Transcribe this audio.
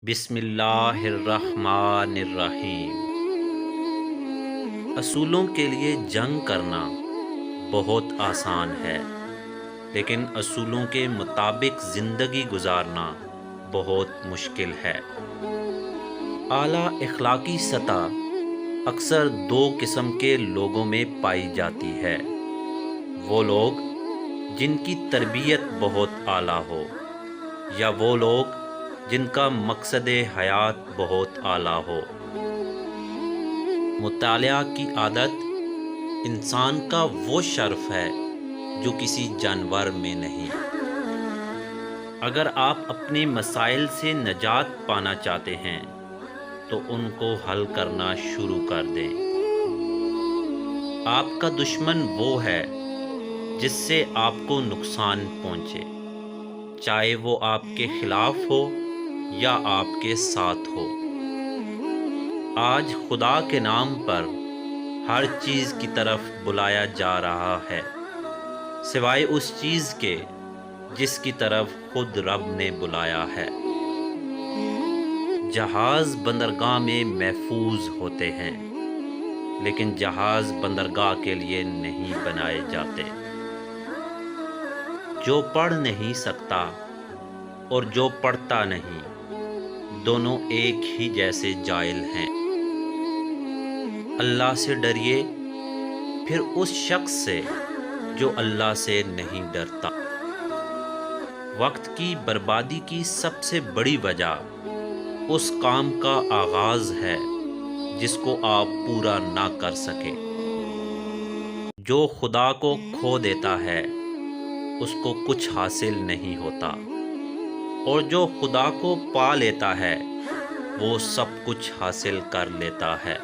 بسم اللہ الرحمن الرحیم۔ اصولوں کے لیے جنگ کرنا بہت آسان ہے، لیکن اصولوں کے مطابق زندگی گزارنا بہت مشکل ہے۔ اعلیٰ اخلاقی سطح اکثر دو قسم کے لوگوں میں پائی جاتی ہے۔ وہ لوگ جن کی تربیت بہت اعلیٰ ہو، یا وہ لوگ جن کا مقصد حیات بہت اعلیٰ ہو۔ مطالعہ کی عادت انسان کا وہ شرف ہے جو کسی جانور میں نہیں۔ اگر آپ اپنے مسائل سے نجات پانا چاہتے ہیں تو ان کو حل کرنا شروع کر دیں۔ آپ کا دشمن وہ ہے جس سے آپ کو نقصان پہنچے، چاہے وہ آپ کے خلاف ہو یا آپ کے ساتھ ہو۔ آج خدا کے نام پر ہر چیز کی طرف بلایا جا رہا ہے، سوائے اس چیز کے جس کی طرف خود رب نے بلایا ہے۔ جہاز بندرگاہ میں محفوظ ہوتے ہیں، لیکن جہاز بندرگاہ کے لیے نہیں بنائے جاتے۔ جو پڑھ نہیں سکتا اور جو پڑھتا نہیں، دونوں ایک ہی جیسے جاہل ہیں۔ اللہ سے ڈریے، پھر اس شخص سے جو اللہ سے نہیں ڈرتا۔ وقت کی بربادی کی سب سے بڑی وجہ اس کام کا آغاز ہے جس کو آپ پورا نہ کر سکے۔ جو خدا کو کھو دیتا ہے اس کو کچھ حاصل نہیں ہوتا، اور جو خدا کو پا لیتا ہے وہ سب کچھ حاصل کر لیتا ہے۔